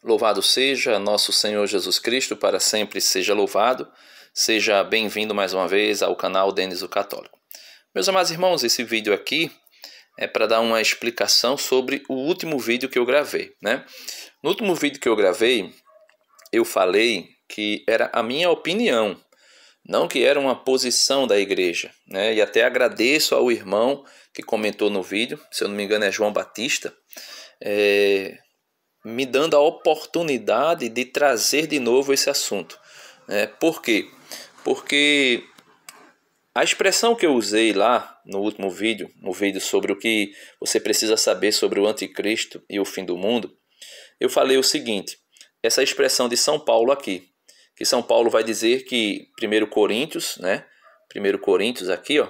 Louvado seja nosso Senhor Jesus Cristo, para sempre seja louvado. Seja bem-vindo mais uma vez ao canal Denis o Católico. Meus amados irmãos, esse vídeo aqui é para dar uma explicação sobre o último vídeo que eu gravei, né? No último vídeo que eu gravei, eu falei que era a minha opinião, não que era uma posição da igreja, né? E até agradeço ao irmão que comentou no vídeo, se eu não me engano é João Batista, me dando a oportunidade de trazer de novo esse assunto. Por quê? Porque a expressão que eu usei lá no último vídeo, no vídeo sobre o que você precisa saber sobre o anticristo e o fim do mundo, eu falei o seguinte, essa expressão de São Paulo aqui, que São Paulo vai dizer que 1 Coríntios, né? 1 Coríntios aqui, ó,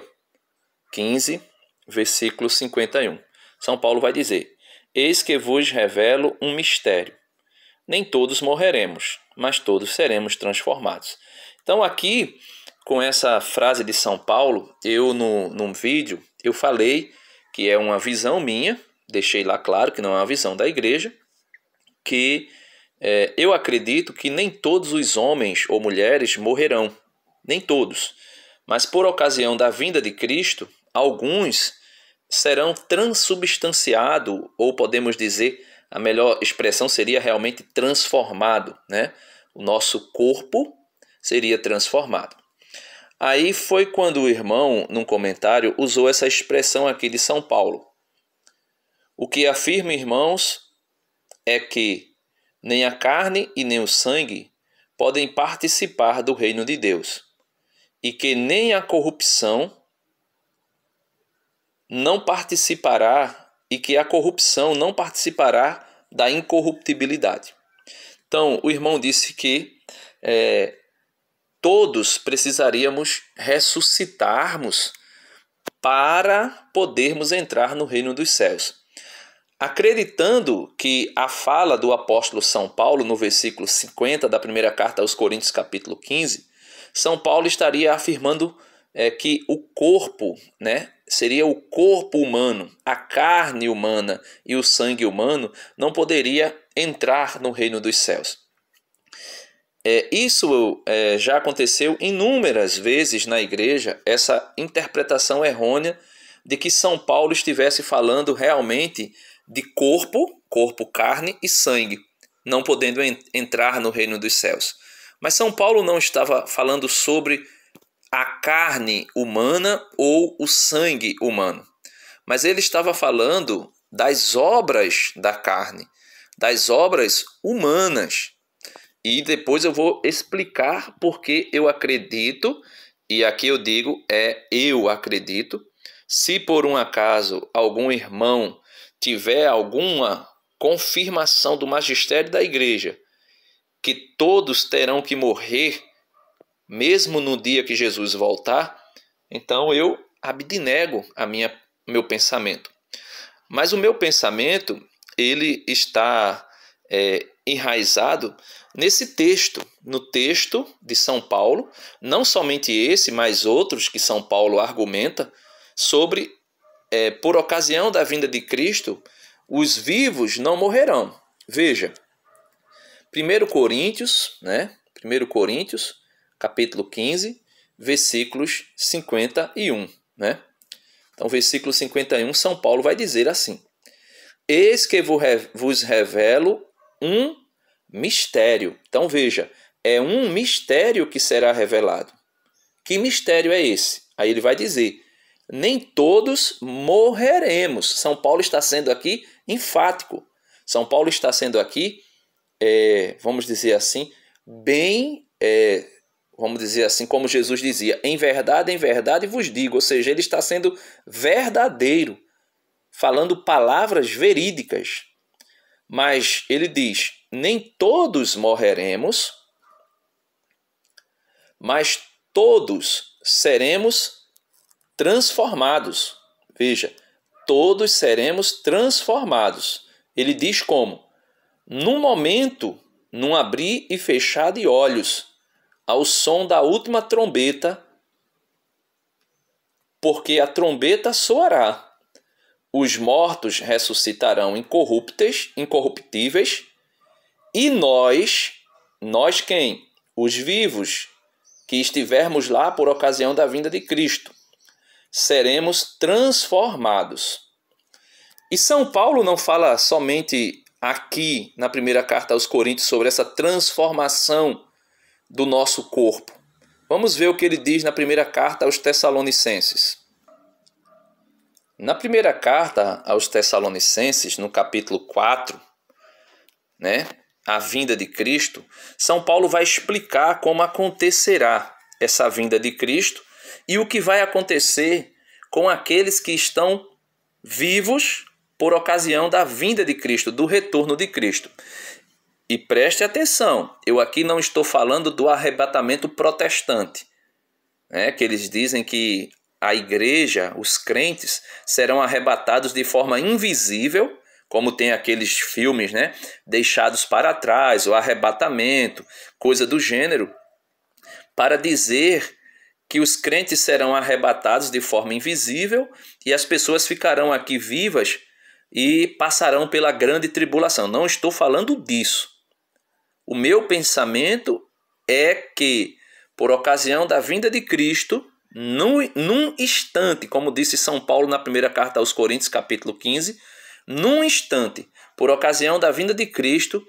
15, versículo 51. São Paulo vai dizer: eis que vos revelo um mistério. Nem todos morreremos, mas todos seremos transformados. Então aqui, com essa frase de São Paulo, num vídeo, eu falei que é uma visão minha, deixei lá claro que não é uma visão da igreja, que eu acredito que nem todos os homens ou mulheres morrerão, nem todos, mas por ocasião da vinda de Cristo, alguns serão transubstanciados, ou podemos dizer, a melhor expressão seria realmente transformado, né? O nosso corpo seria transformado. Aí foi quando o irmão, num comentário, usou essa expressão aqui de São Paulo. O que afirma, irmãos, é que nem a carne e nem o sangue podem participar do reino de Deus, e que nem a corrupção não participará, e que a corrupção não participará da incorruptibilidade. Então, o irmão disse que todos precisaríamos ressuscitarmos para podermos entrar no reino dos céus. Acreditando que a fala do apóstolo São Paulo, no versículo 50 da primeira carta aos Coríntios, capítulo 15, São Paulo estaria afirmando que o corpo, né, seria o corpo humano, a carne humana e o sangue humano não poderia entrar no reino dos céus. Isso já aconteceu inúmeras vezes na igreja, essa interpretação errônea de que São Paulo estivesse falando realmente de corpo, carne e sangue, não podendo entrar no reino dos céus. Mas São Paulo não estava falando sobre a carne humana ou o sangue humano, mas ele estava falando das obras da carne, das obras humanas. E depois eu vou explicar porque eu acredito, e aqui eu digo eu acredito, se por um acaso algum irmão tiver alguma confirmação do magistério da igreja, que todos terão que morrer, mesmo no dia que Jesus voltar, então eu abnego meu pensamento. Mas o meu pensamento, ele está enraizado nesse texto, no texto de São Paulo, não somente esse, mas outros que São Paulo argumenta sobre, por ocasião da vinda de Cristo, os vivos não morrerão. Veja, 1 Coríntios, né? 1 Coríntios, capítulo 15, versículos 51, né? Então, versículo 51, São Paulo vai dizer assim: eis que vos revelo um mistério. Então, veja, é um mistério que será revelado. Que mistério é esse? Aí ele vai dizer: nem todos morreremos. São Paulo está sendo aqui enfático. São Paulo está sendo aqui, vamos dizer assim, vamos dizer assim, como Jesus dizia, em verdade vos digo. Ou seja, ele está sendo verdadeiro, falando palavras verídicas. Mas ele diz: nem todos morreremos, mas todos seremos transformados. Veja, todos seremos transformados. Ele diz como? Num momento, num abrir e fechar de olhos, ao som da última trombeta, porque a trombeta soará. Os mortos ressuscitarão incorruptíveis E nós quem? Os vivos, que estivermos lá por ocasião da vinda de Cristo, seremos transformados. E São Paulo não fala somente aqui na primeira carta aos Coríntios sobre essa transformação do nosso corpo. Vamos ver o que ele diz na primeira carta aos Tessalonicenses. Na primeira carta aos Tessalonicenses, no capítulo 4, a vinda de Cristo, São Paulo vai explicar como acontecerá essa vinda de Cristo e o que vai acontecer com aqueles que estão vivos por ocasião da vinda de Cristo, do retorno de Cristo. E preste atenção, eu aqui não estou falando do arrebatamento protestante, que eles dizem que a igreja, os crentes, serão arrebatados de forma invisível, como tem aqueles filmes, deixados para trás, o arrebatamento, coisa do gênero, para dizer que os crentes serão arrebatados de forma invisível e as pessoas ficarão aqui vivas e passarão pela grande tribulação. Não estou falando disso. O meu pensamento é que, por ocasião da vinda de Cristo, num instante, como disse São Paulo na primeira carta aos Coríntios, capítulo 15, num instante, por ocasião da vinda de Cristo,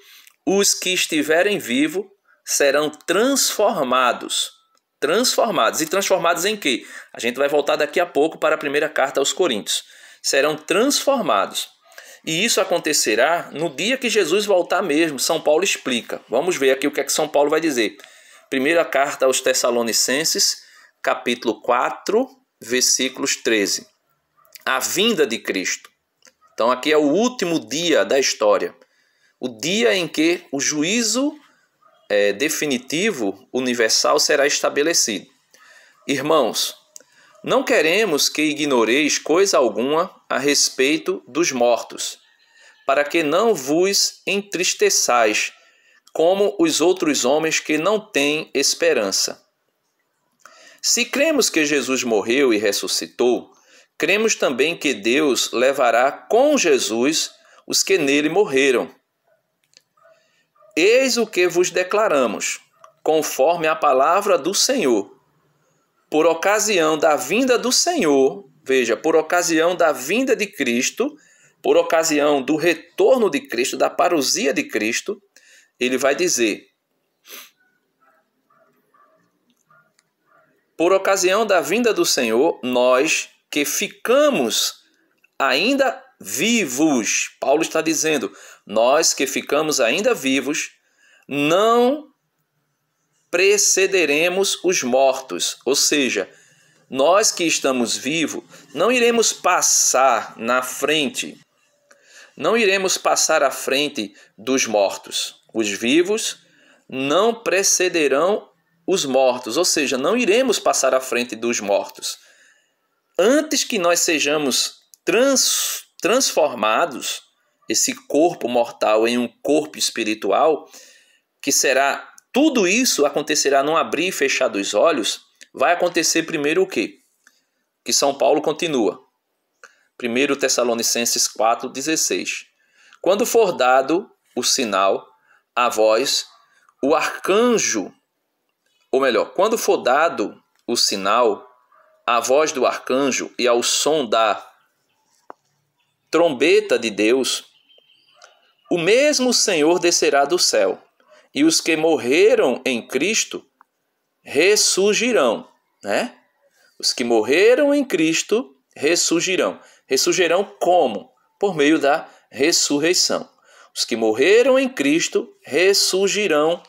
os que estiverem vivos serão transformados. E transformados em quê? A gente vai voltar daqui a pouco para a primeira carta aos Coríntios. Serão transformados. E isso acontecerá no dia que Jesus voltar mesmo. São Paulo explica. Vamos ver aqui o que é que São Paulo vai dizer. Primeira carta aos Tessalonicenses, capítulo 4, versículos 13. A vinda de Cristo. Então aqui é o último dia da história. O dia em que o juízo definitivo, universal, será estabelecido. Irmãos, não queremos que ignoreis coisa alguma a respeito dos mortos, para que não vos entristeçais, como os outros homens que não têm esperança. Se cremos que Jesus morreu e ressuscitou, cremos também que Deus levará com Jesus os que nele morreram. Eis o que vos declaramos, conforme a palavra do Senhor. Por ocasião da vinda do Senhor, veja, por ocasião da vinda de Cristo, por ocasião do retorno de Cristo, da parousia de Cristo, ele vai dizer: por ocasião da vinda do Senhor, nós que ficamos ainda vivos, Paulo está dizendo, nós que ficamos ainda vivos, não precederemos os mortos, ou seja, nós que estamos vivos, não iremos passar na frente, não iremos passar à frente dos mortos. Os vivos não precederão os mortos, ou seja, não iremos passar à frente dos mortos. Antes que nós sejamos transformados, esse corpo mortal em um corpo espiritual, que será, tudo isso acontecerá num abrir e fechar dos olhos, vai acontecer primeiro o quê? Que São Paulo continua. 1 Tessalonicenses 4,16. Quando for dado o sinal, a voz, o arcanjo, ou melhor, quando for dado o sinal, a voz do arcanjo e ao som da trombeta de Deus, o mesmo Senhor descerá do céu, e os que morreram em Cristo ressurgirão, Os que morreram em Cristo ressurgirão. Ressurgirão como? Por meio da ressurreição. Os que morreram em Cristo ressurgirão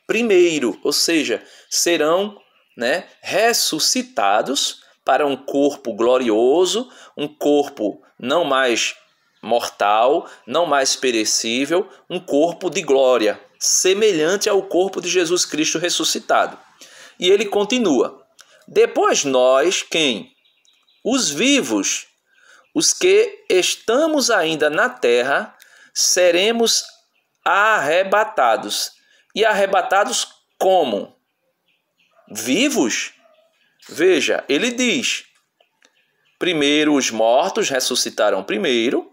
primeiro, ou seja, serão ressuscitados para um corpo glorioso, um corpo não mais mortal, não mais perecível, um corpo de glória, semelhante ao corpo de Jesus Cristo ressuscitado. E ele continua: depois nós, quem? Os vivos, os que estamos ainda na terra, seremos arrebatados. E arrebatados como? Vivos? Veja, ele diz: primeiro os mortos ressuscitarão primeiro,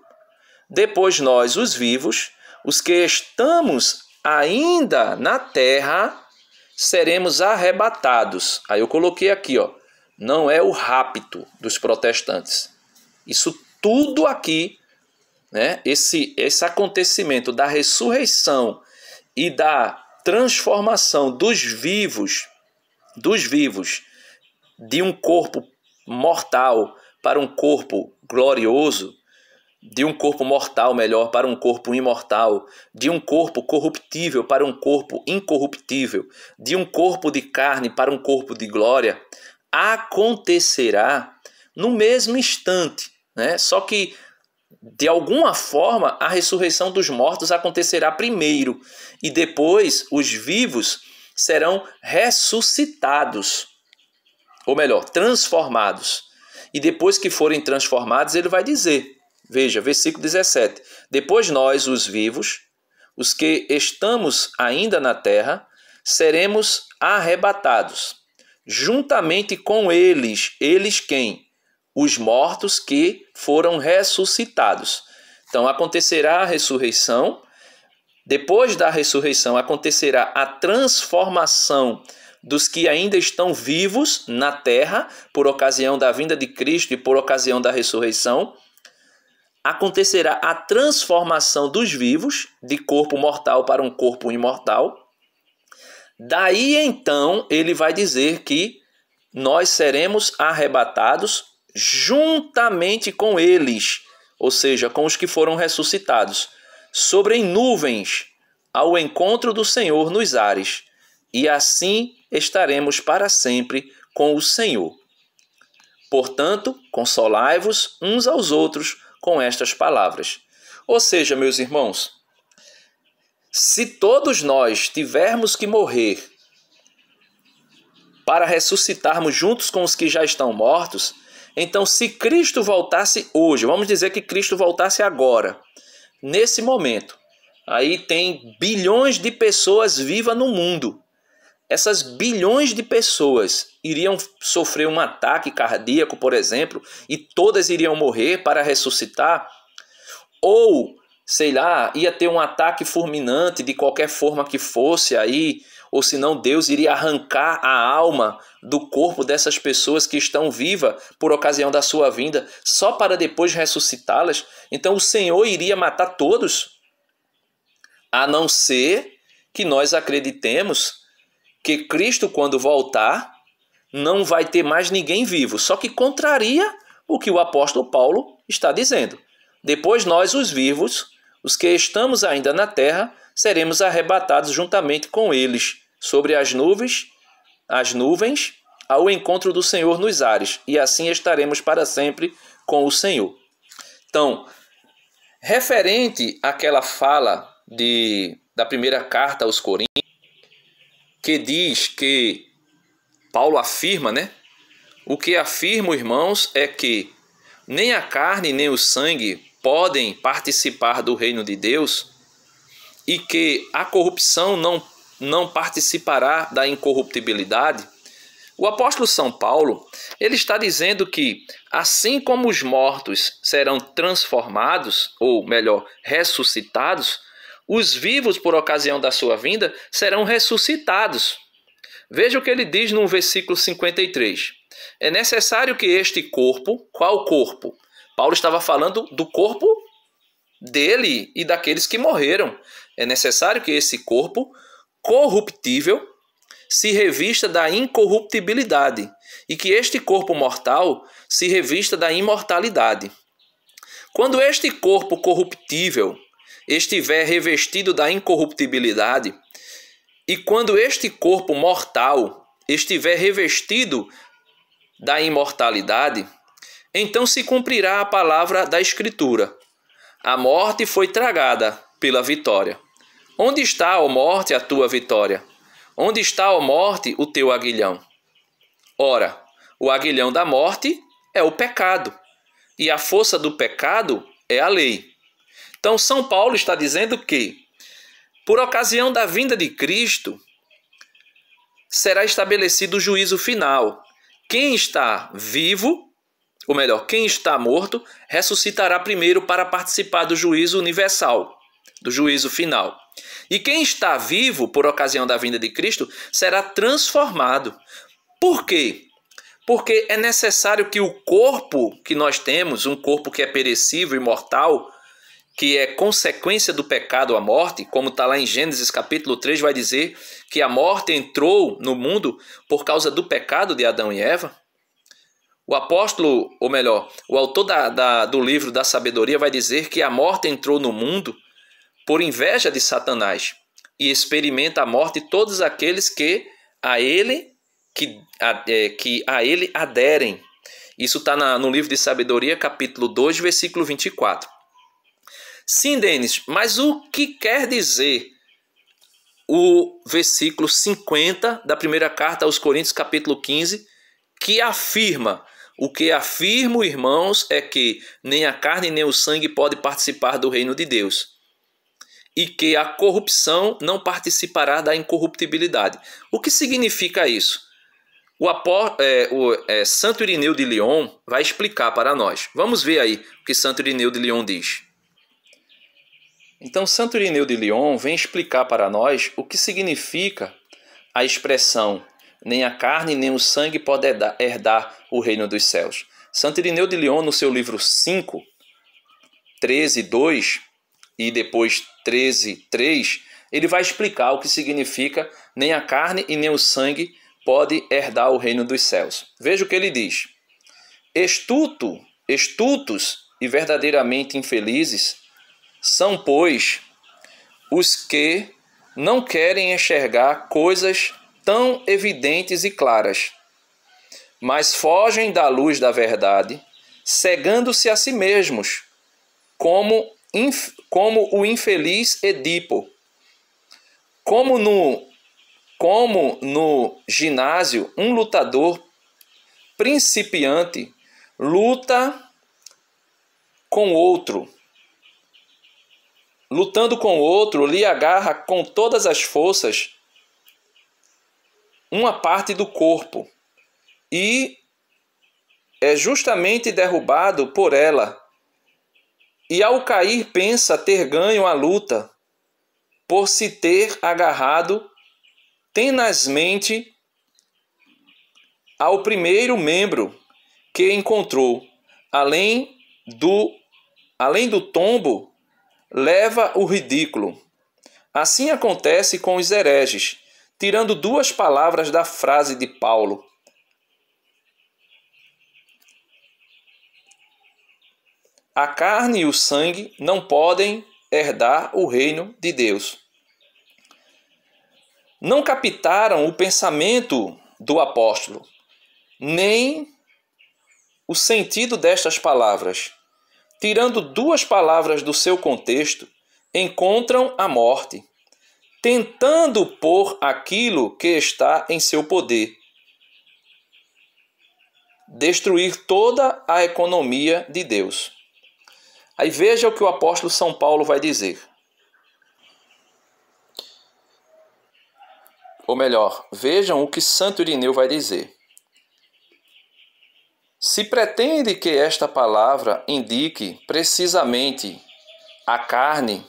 depois nós, os vivos, os que estamos ainda na terra seremos arrebatados. Aí eu coloquei aqui, ó, não é o rapto dos protestantes. Isso tudo aqui, né, esse acontecimento da ressurreição e da transformação dos vivos de um corpo mortal para um corpo glorioso, de um corpo mortal, melhor, para um corpo imortal, de um corpo corruptível para um corpo incorruptível, de um corpo de carne para um corpo de glória, acontecerá no mesmo instante, né? Só que, de alguma forma, a ressurreição dos mortos acontecerá primeiro e depois os vivos serão ressuscitados, ou melhor, transformados. E depois que forem transformados, ele vai dizer, veja, versículo 17, depois nós, os vivos, os que estamos ainda na terra, seremos arrebatados, juntamente com eles. Eles quem? Os mortos que foram ressuscitados. Então acontecerá a ressurreição, depois da ressurreição acontecerá a transformação dos que ainda estão vivos na terra, por ocasião da vinda de Cristo e por ocasião da ressurreição. Acontecerá a transformação dos vivos, de corpo mortal para um corpo imortal. Daí então ele vai dizer que nós seremos arrebatados juntamente com eles, ou seja, com os que foram ressuscitados, sobre nuvens, ao encontro do Senhor nos ares, e assim estaremos para sempre com o Senhor. Portanto, consolai-vos uns aos outros com estas palavras. Ou seja, meus irmãos, se todos nós tivermos que morrer para ressuscitarmos juntos com os que já estão mortos, então se Cristo voltasse hoje, vamos dizer que Cristo voltasse agora, nesse momento, aí tem bilhões de pessoas vivas no mundo. Essas bilhões de pessoas iriam sofrer um ataque cardíaco, por exemplo, e todas iriam morrer para ressuscitar? Ou, sei lá, ia ter um ataque fulminante de qualquer forma que fosse aí, ou senão Deus iria arrancar a alma do corpo dessas pessoas que estão vivas por ocasião da sua vinda, só para depois ressuscitá-las? Então o Senhor iria matar todos? A não ser que nós acreditemos que Cristo, quando voltar, não vai ter mais ninguém vivo. Só que contraria o que o apóstolo Paulo está dizendo. Depois nós, os vivos, os que estamos ainda na terra, seremos arrebatados juntamente com eles, sobre as nuvens, ao encontro do Senhor nos ares, e assim estaremos para sempre com o Senhor. Então, referente àquela fala da primeira carta aos Coríntios, que diz que Paulo afirma, né? O que afirmo, irmãos, é que nem a carne nem o sangue podem participar do reino de Deus e que a corrupção não participará da incorruptibilidade. O apóstolo São Paulo, ele está dizendo que assim como os mortos serão transformados, ou melhor, ressuscitados, os vivos por ocasião da sua vinda serão ressuscitados. Veja o que ele diz no versículo 53. É necessário que este corpo, qual corpo? Paulo estava falando do corpo dele e daqueles que morreram. É necessário que esse corpo corruptível se revista da incorruptibilidade e que este corpo mortal se revista da imortalidade. Quando este corpo corruptível estiver revestido da incorruptibilidade, e quando este corpo mortal estiver revestido da imortalidade, então se cumprirá a palavra da Escritura: a morte foi tragada pela vitória. Onde está, ó morte, a tua vitória? Onde está, ó morte, o teu aguilhão? Ora, o aguilhão da morte é o pecado, e a força do pecado é a lei. Então, São Paulo está dizendo que, por ocasião da vinda de Cristo, será estabelecido o juízo final. Quem está vivo, ou melhor, quem está morto, ressuscitará primeiro para participar do juízo universal, do juízo final. E quem está vivo por ocasião da vinda de Cristo será transformado. Por quê? Porque é necessário que o corpo que nós temos, um corpo que é perecível e mortal, que é consequência do pecado, a morte, como está lá em Gênesis capítulo 3, vai dizer que a morte entrou no mundo por causa do pecado de Adão e Eva. O apóstolo, ou melhor, o autor do livro da sabedoria vai dizer que a morte entrou no mundo por inveja de Satanás e experimenta a morte todos aqueles que a ele aderem. Isso está no livro de sabedoria, capítulo 2, versículo 24. Sim, Denis, mas o que quer dizer o versículo 50 da primeira carta aos Coríntios, capítulo 15, que afirma: o que afirmo, irmãos, é que nem a carne nem o sangue pode participar do reino de Deus, e que a corrupção não participará da incorruptibilidade. O que significa isso? Santo Irineu de Lyon vai explicar para nós. Vamos ver aí o que Santo Irineu de Lyon diz. Então, Santo Irineu de Lyon vem explicar para nós o que significa a expressão nem a carne nem o sangue pode herdar o reino dos céus. Santo Irineu de Lyon, no seu livro 5, 13:2 e depois 13:3, ele vai explicar o que significa nem a carne e nem o sangue pode herdar o reino dos céus. Veja o que ele diz. Estultos e verdadeiramente infelizes são, pois, os que não querem enxergar coisas tão evidentes e claras, mas fogem da luz da verdade, cegando-se a si mesmos, como o infeliz Edipo. Como no ginásio, um lutador principiante luta com outro. Lutando com outro, lhe agarra com todas as forças uma parte do corpo e é justamente derrubado por ela. E ao cair pensa ter ganho a luta por se ter agarrado tenazmente ao primeiro membro que encontrou. Além do tombo, leva o ridículo. Assim acontece com os hereges, tirando duas palavras da frase de Paulo. A carne e o sangue não podem herdar o reino de Deus. Não captaram o pensamento do apóstolo, nem o sentido destas palavras. Tirando duas palavras do seu contexto, encontram a morte, tentando pôr aquilo que está em seu poder, destruir toda a economia de Deus. Aí veja o que o apóstolo São Paulo vai dizer. Ou melhor, vejam o que Santo Irineu vai dizer. Se pretende que esta palavra indique precisamente a carne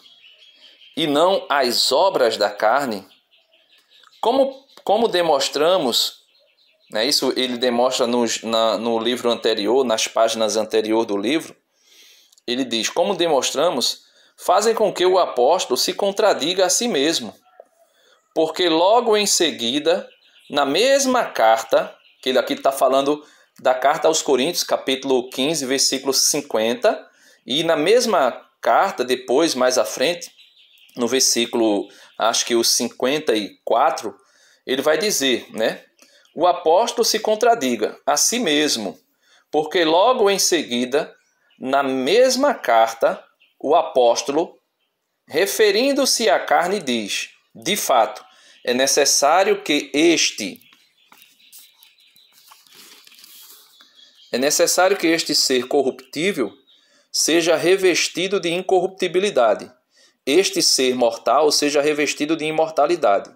e não as obras da carne, como demonstramos, né, isso ele demonstra no livro anterior, nas páginas anteriores do livro, ele diz, como demonstramos, fazem com que o apóstolo se contradiga a si mesmo, porque logo em seguida, na mesma carta, que ele aqui está falando da carta aos Coríntios, capítulo 15, versículo 50, e na mesma carta, depois, mais à frente, no versículo, acho que o 54, ele vai dizer, né? O apóstolo se contradiga a si mesmo, porque logo em seguida, na mesma carta, o apóstolo, referindo-se à carne, diz, de fato, é necessário que este ser corruptível seja revestido de incorruptibilidade, este ser mortal seja revestido de imortalidade.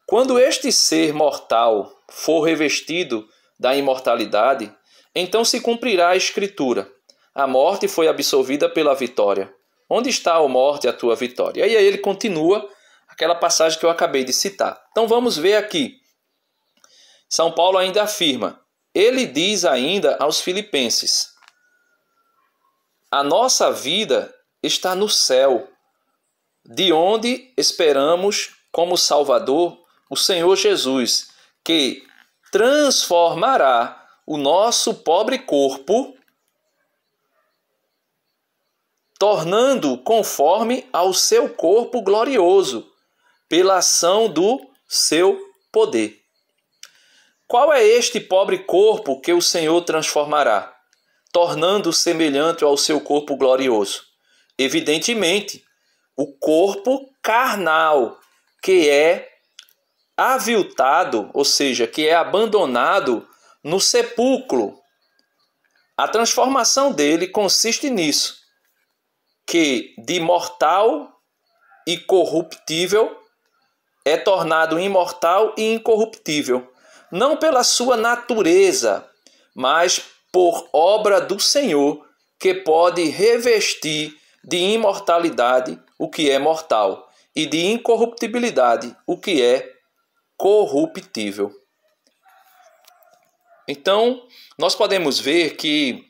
Quando este ser mortal for revestido da imortalidade, então se cumprirá a Escritura. A morte foi absolvida pela vitória. Onde está, ó morte, a tua vitória? E aí ele continua aquela passagem que eu acabei de citar. Então vamos ver aqui. São Paulo ainda afirma. Ele diz ainda aos filipenses: a nossa vida está no céu, de onde esperamos como Salvador o Senhor Jesus, que transformará o nosso pobre corpo, tornando conforme ao seu corpo glorioso, pela ação do seu poder. Qual é este pobre corpo que o Senhor transformará, tornando semelhante ao seu corpo glorioso? Evidentemente, o corpo carnal, que é aviltado, ou seja, que é abandonado no sepulcro. A transformação dele consiste nisso, que de mortal e corruptível é tornado imortal e incorruptível, não pela sua natureza, mas por obra do Senhor, que pode revestir de imortalidade o que é mortal e de incorruptibilidade o que é corruptível. Então, nós podemos ver que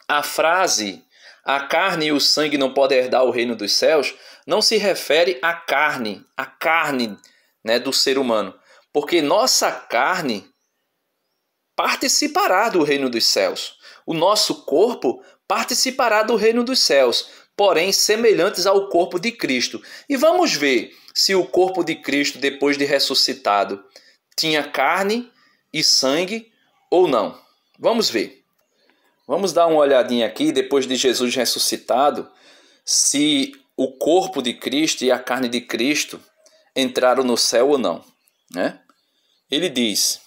a frase "a carne e o sangue não podem herdar o reino dos céus" não se refere à carne, né, do ser humano, porque nossa carne participará do reino dos céus. O nosso corpo participará do reino dos céus, porém semelhantes ao corpo de Cristo. E vamos ver se o corpo de Cristo, depois de ressuscitado, tinha carne e sangue ou não. Vamos ver. Vamos dar uma olhadinha aqui, depois de Jesus ressuscitado, se o corpo de Cristo e a carne de Cristo entraram no céu ou não, né? Ele diz,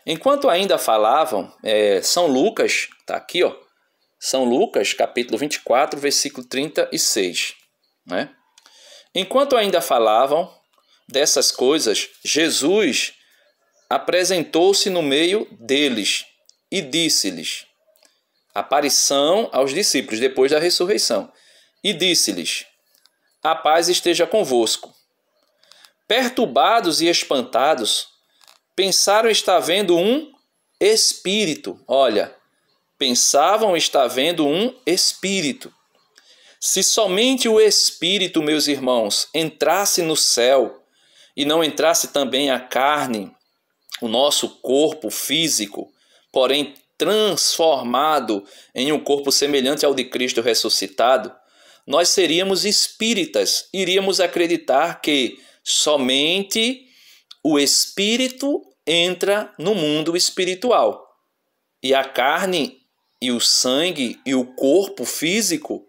enquanto ainda falavam, São Lucas, está aqui, ó, São Lucas, capítulo 24, versículo 36, né? Enquanto ainda falavam dessas coisas, Jesus apresentou-se no meio deles e disse-lhes, aparição aos discípulos depois da ressurreição, e disse-lhes, a paz esteja convosco. Perturbados e espantados, pensaram estar vendo um espírito. Olha, pensavam estar vendo um espírito. Se somente o espírito, meus irmãos, entrasse no céu e não entrasse também a carne, o nosso corpo físico, porém transformado em um corpo semelhante ao de Cristo ressuscitado, nós seríamos espíritas, iríamos acreditar que somente o espírito entra no mundo espiritual e a carne e o sangue e o corpo físico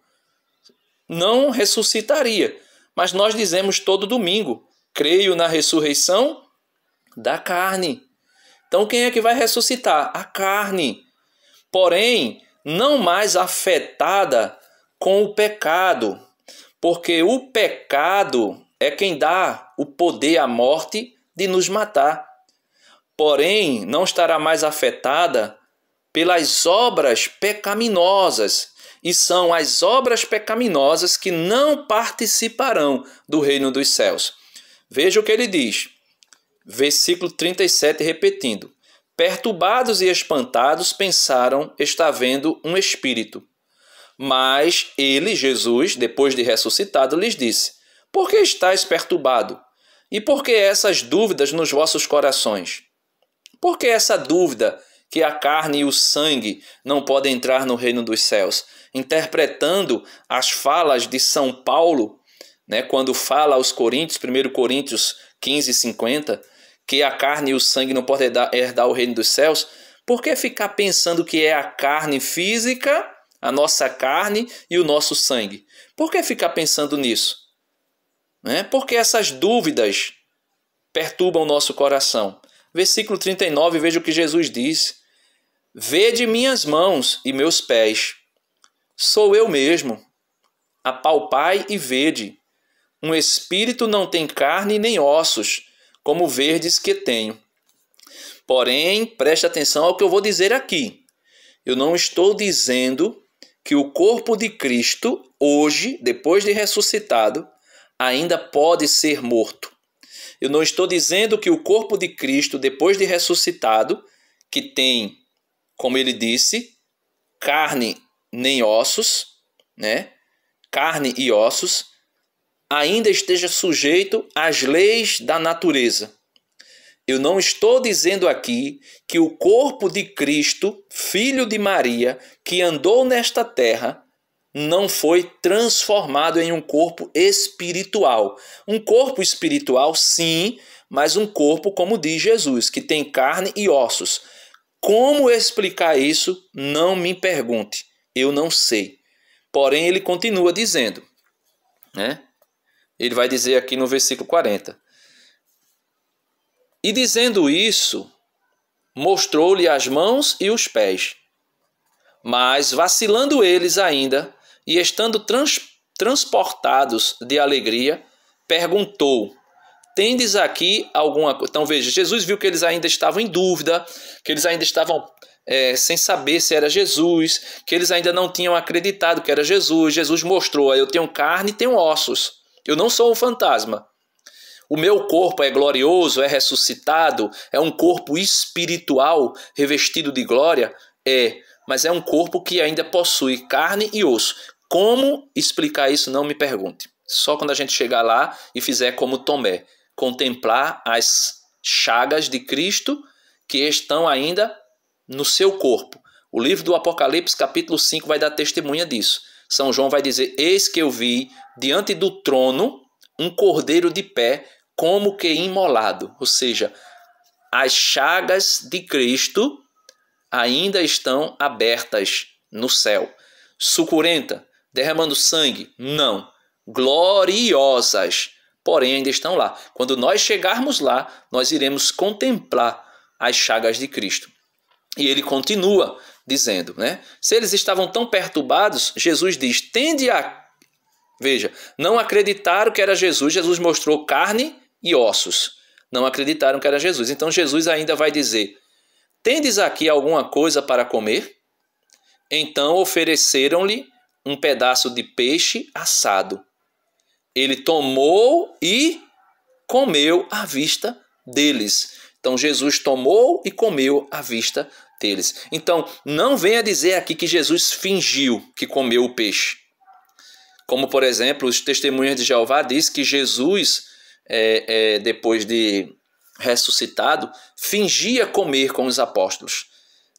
não ressuscitaria. Mas nós dizemos todo domingo, creio na ressurreição da carne. Então quem é que vai ressuscitar? A carne. Porém, não mais afetada com o pecado, porque o pecado é quem dá o poder à morte de nos matar. Porém, não estará mais afetada pelas obras pecaminosas, e são as obras pecaminosas que não participarão do reino dos céus. Veja o que ele diz, versículo 37, repetindo. Perturbados e espantados, pensaram estar vendo um espírito. Mas ele, Jesus, depois de ressuscitado, lhes disse, por que estáis perturbado? E por que essas dúvidas nos vossos corações? Por que essa dúvida que a carne e o sangue não podem entrar no reino dos céus? Interpretando as falas de São Paulo, né, quando fala aos Coríntios, 1 Coríntios 15, 50, que a carne e o sangue não podem herdar o reino dos céus, por que ficar pensando que é a carne física, a nossa carne e o nosso sangue? Por que ficar pensando nisso? Porque essas dúvidas perturbam o nosso coração. Versículo 39, veja o que Jesus diz. Vede minhas mãos e meus pés. Sou eu mesmo. Apalpai e vede. Um espírito não tem carne nem ossos, como verdes que tenho. Porém, preste atenção ao que eu vou dizer aqui. Eu não estou dizendo que o corpo de Cristo, hoje, depois de ressuscitado, ainda pode ser morto. Eu não estou dizendo que o corpo de Cristo, depois de ressuscitado, que tem, como ele disse, carne nem ossos, né? Carne e ossos, ainda esteja sujeito às leis da natureza. Eu não estou dizendo aqui que o corpo de Cristo, filho de Maria, que andou nesta terra, não foi transformado em um corpo espiritual. Um corpo espiritual, sim, mas um corpo, como diz Jesus, que tem carne e ossos. Como explicar isso? Não me pergunte. Eu não sei. Porém, ele continua dizendo, né? Ele vai dizer aqui no versículo 40. E dizendo isso, mostrou-lhe as mãos e os pés. Mas, vacilando eles ainda, e estando transportados de alegria, perguntou: tendes aqui alguma coisa? Então veja, Jesus viu que eles ainda estavam em dúvida, que eles ainda estavam sem saber se era Jesus, que eles ainda não tinham acreditado que era Jesus. Jesus mostrou: eu tenho carne e tenho ossos, eu não sou um fantasma. O meu corpo é glorioso, é ressuscitado, é um corpo espiritual revestido de glória? É, mas é um corpo que ainda possui carne e osso. Como explicar isso? Não me pergunte. Só quando a gente chegar lá e fizer como Tomé, contemplar as chagas de Cristo que estão ainda no seu corpo. O livro do Apocalipse, capítulo 5, vai dar testemunha disso. São João vai dizer: eis que eu vi diante do trono um cordeiro de pé, como que imolado. Ou seja, as chagas de Cristo ainda estão abertas no céu. Sucurenta, derramando sangue? Não. Gloriosas, porém ainda estão lá. Quando nós chegarmos lá, nós iremos contemplar as chagas de Cristo. E ele continua dizendo, né? Se eles estavam tão perturbados, Jesus diz: tende a... Veja, não acreditaram que era Jesus. Jesus mostrou carne e ossos. Não acreditaram que era Jesus. Então Jesus ainda vai dizer: tendes aqui alguma coisa para comer? Então ofereceram-lhe um pedaço de peixe assado. Ele tomou e comeu à vista deles. Então Jesus tomou e comeu à vista deles. Então não venha dizer aqui que Jesus fingiu que comeu o peixe. Como, por exemplo, os testemunhas de Jeová diz que Jesus, depois de ressuscitado, fingia comer com os apóstolos,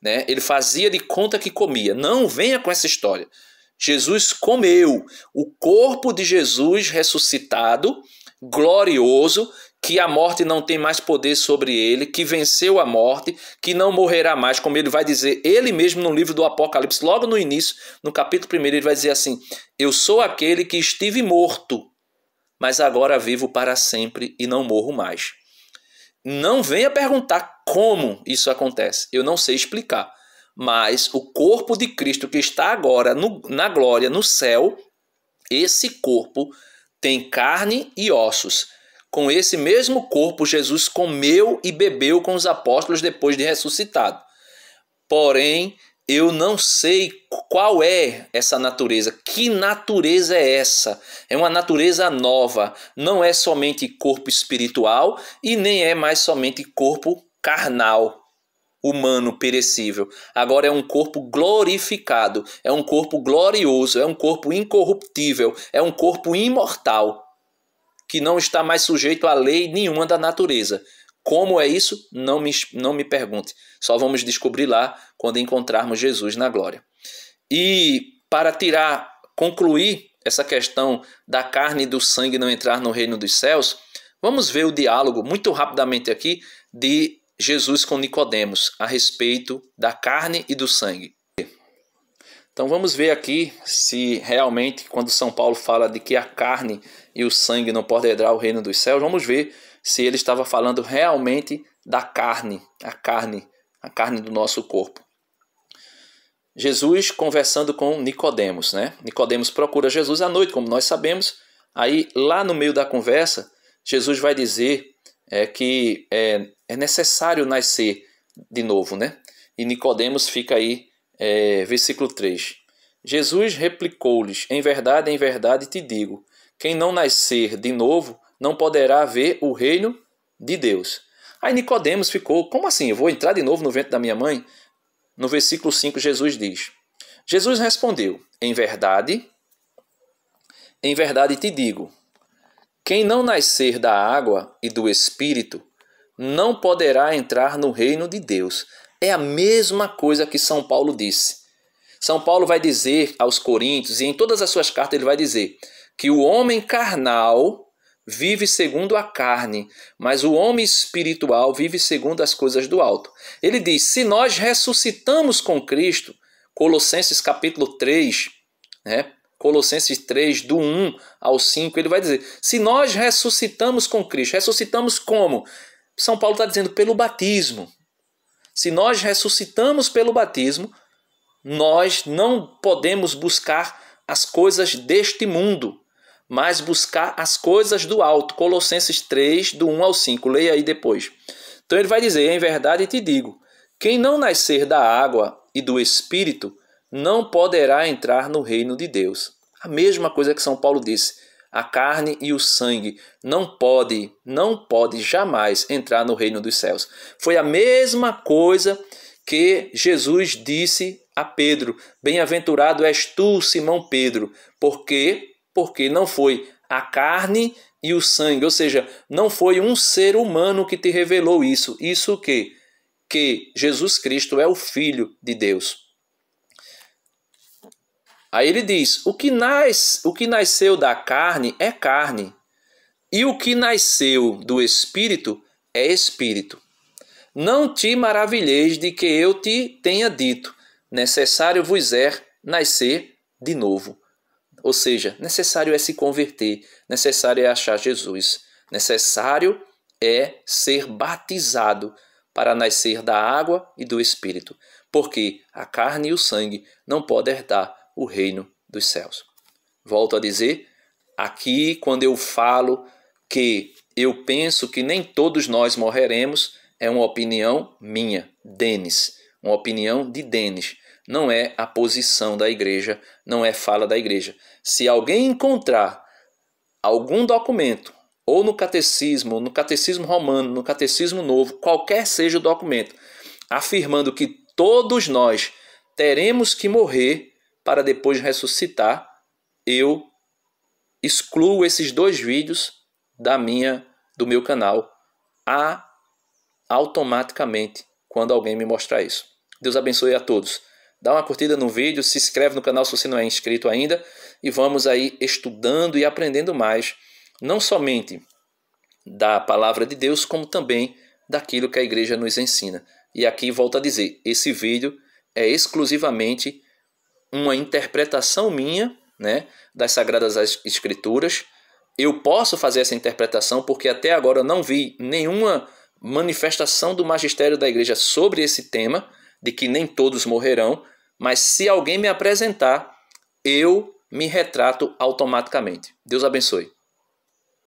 né? Ele fazia de conta que comia. Não venha com essa história. Jesus comeu. O corpo de Jesus ressuscitado, glorioso, que a morte não tem mais poder sobre ele, que venceu a morte, que não morrerá mais, como ele vai dizer ele mesmo no livro do Apocalipse, logo no início, no capítulo 1, ele vai dizer assim: eu sou aquele que estive morto, mas agora vivo para sempre e não morro mais. Não venha perguntar como isso acontece, eu não sei explicar, mas o corpo de Cristo que está agora na glória, no céu, esse corpo tem carne e ossos. Com esse mesmo corpo, Jesus comeu e bebeu com os apóstolos depois de ressuscitado. Porém, eu não sei qual é essa natureza. Que natureza é essa? É uma natureza nova. Não é somente corpo espiritual e nem é mais somente corpo carnal, humano, perecível. Agora é um corpo glorificado, é um corpo glorioso, é um corpo incorruptível, é um corpo imortal, que não está mais sujeito a lei nenhuma da natureza. Como é isso? Não me pergunte. Só vamos descobrir lá quando encontrarmos Jesus na glória. E para concluir essa questão da carne e do sangue não entrar no reino dos céus, vamos ver o diálogo muito rapidamente aqui de Jesus com Nicodemos a respeito da carne e do sangue. Então vamos ver aqui se realmente, quando São Paulo fala de que a carne e o sangue não podem herdar o reino dos céus, vamos ver se ele estava falando realmente da carne, a carne do nosso corpo. Jesus conversando com Nicodemos, né? Nicodemos procura Jesus à noite, como nós sabemos. Aí lá no meio da conversa, Jesus vai dizer que é necessário nascer de novo, né? E Nicodemos fica aí, versículo 3. Jesus replicou-lhes: em verdade te digo, quem não nascer de novo não poderá ver o reino de Deus. Aí Nicodemos ficou: como assim? Eu vou entrar de novo no ventre da minha mãe? No versículo 5 Jesus diz: Jesus respondeu: em verdade te digo, quem não nascer da água e do Espírito não poderá entrar no reino de Deus. É a mesma coisa que São Paulo disse. São Paulo vai dizer aos Coríntios, e em todas as suas cartas ele vai dizer, que o homem carnal vive segundo a carne, mas o homem espiritual vive segundo as coisas do alto. Ele diz, se nós ressuscitamos com Cristo, Colossenses capítulo 3, né? Colossenses 3, do 1 ao 5, ele vai dizer, se nós ressuscitamos com Cristo, ressuscitamos como? São Paulo está dizendo, pelo batismo. Se nós ressuscitamos pelo batismo, nós não podemos buscar as coisas deste mundo, mas buscar as coisas do alto. Colossenses 3, do 1 ao 5. Leia aí depois. Então ele vai dizer, em verdade te digo, quem não nascer da água e do Espírito não poderá entrar no reino de Deus. A mesma coisa que São Paulo disse. A carne e o sangue não pode jamais entrar no reino dos céus. Foi a mesma coisa que Jesus disse a Pedro, bem-aventurado és tu, Simão Pedro, porque não foi a carne e o sangue, ou seja, não foi um ser humano que te revelou isso. Isso que Jesus Cristo é o Filho de Deus. Aí ele diz, o que nasceu da carne é carne, e o que nasceu do Espírito é Espírito. Não te maravilheis de que eu te tenha dito, necessário vos é nascer de novo. Ou seja, necessário é se converter, necessário é achar Jesus, necessário é ser batizado para nascer da água e do Espírito, porque a carne e o sangue não podem herdar o reino dos céus. Volto a dizer, aqui quando eu falo que eu penso que nem todos nós morreremos, é uma opinião minha, Denis, uma opinião de Denis. Não é a posição da igreja, não é fala da igreja. Se alguém encontrar algum documento, ou no catecismo romano, no catecismo novo, qualquer seja o documento, afirmando que todos nós teremos que morrer para depois ressuscitar, eu excluo esses 2 vídeos do meu canal automaticamente quando alguém me mostrar isso. Deus abençoe a todos. Dá uma curtida no vídeo, se inscreve no canal se você não é inscrito ainda e vamos aí estudando e aprendendo mais, não somente da palavra de Deus, como também daquilo que a igreja nos ensina. E aqui volto a dizer, esse vídeo é exclusivamente uma interpretação minha, né, das Sagradas Escrituras. Eu posso fazer essa interpretação porque até agora eu não vi nenhuma manifestação do magistério da igreja sobre esse tema, de que nem todos morrerão, mas se alguém me apresentar, eu me retrato automaticamente. Deus abençoe.